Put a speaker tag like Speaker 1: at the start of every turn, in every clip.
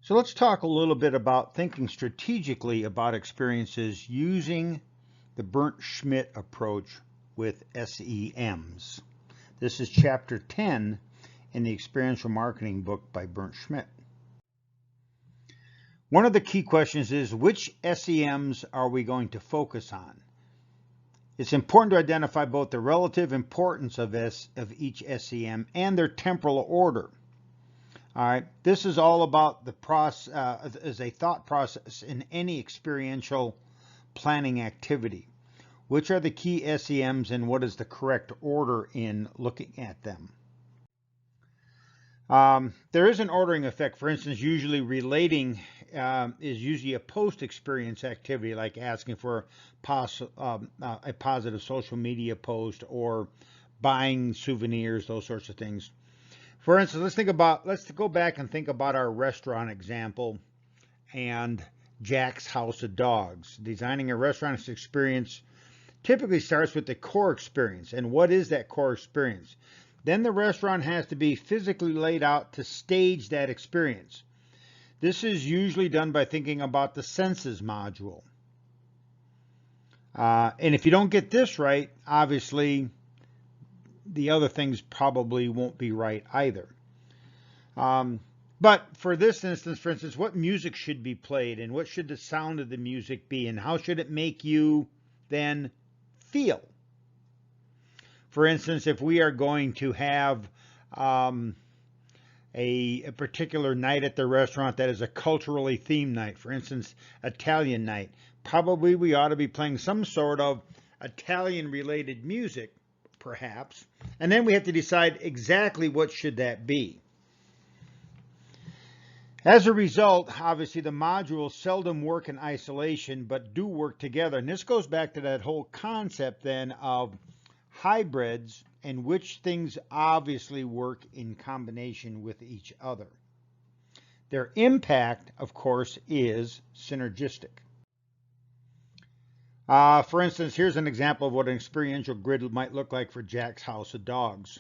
Speaker 1: So let's talk a little bit about thinking strategically about experiences using the Burnt-Schmidt approach with SEMs. This is chapter 10 in the Experiential Marketing book by Burnt-Schmidt. One of the key questions is, which SEMs are we going to focus on? It's important to identify both the relative importance of each SEM and their temporal order. All right, this is all about the process as a thought process in any experiential planning activity. Which are the key SEMs and what is the correct order in looking at them? There is an ordering effect. For instance, usually relating is usually a post-experience activity, like asking for a positive social media post or buying souvenirs, those sorts of things. For instance, let's go back and think about our restaurant example and Jack's House of Dogs. Designing a restaurant experience typically starts with the core experience. And what is that core experience? Then the restaurant has to be physically laid out to stage that experience. This is usually done by thinking about the senses module. And if you don't get this right, obviously the other things probably won't be right either. But for this instance, for instance, what music should be played and what should the sound of the music be and how should it make you then feel? For instance, if we are going to have a particular night at the restaurant that is a culturally themed night, for instance, Italian night, probably we ought to be playing some sort of Italian related music, perhaps, and then we have to decide exactly what should that be. As a result, obviously the modules seldom work in isolation but do work together, and this goes back to that whole concept then of hybrids and which things obviously work in combination with each other. Their impact, of course, is synergistic. For instance, here's an example of what an experiential grid might look like for Jack's House of Dogs,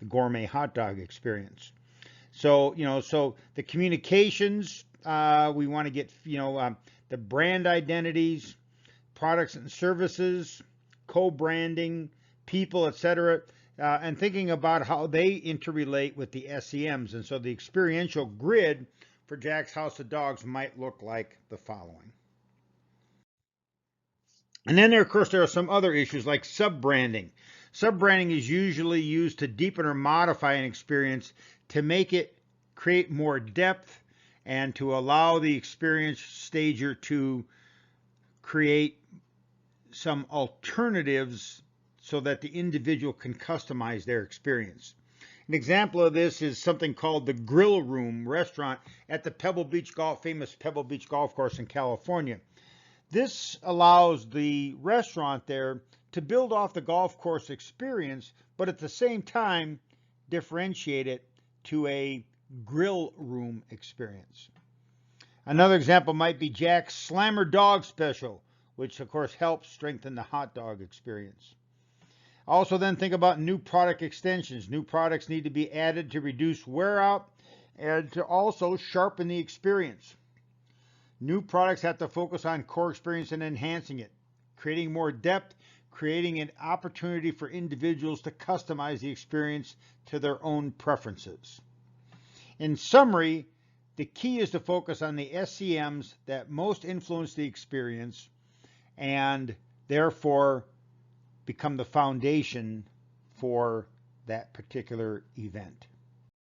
Speaker 1: the gourmet hot dog experience. So, so the communications, we want to get, the brand identities, products and services, co-branding, people, etc., and thinking about how they interrelate with the SEMs. And so the experiential grid for Jack's House of Dogs might look like the following. And then, of course, there are some other issues like sub-branding. Sub-branding is usually used to deepen or modify an experience to make it create more depth and to allow the experience stager to create some alternatives so that the individual can customize their experience. An example of this is something called the Grill Room restaurant at the famous Pebble Beach Golf Course in California. This allows the restaurant there to build off the golf course experience, but at the same time differentiate it to a grill room experience. Another example might be Jack's Slammer Dog Special, which of course helps strengthen the hot dog experience. Also then think about new product extensions. New products need to be added to reduce wear out and to also sharpen the experience. New products have to focus on core experience and enhancing it, creating more depth, creating an opportunity for individuals to customize the experience to their own preferences. In summary, the key is to focus on the SEMs that most influence the experience and therefore become the foundation for that particular event.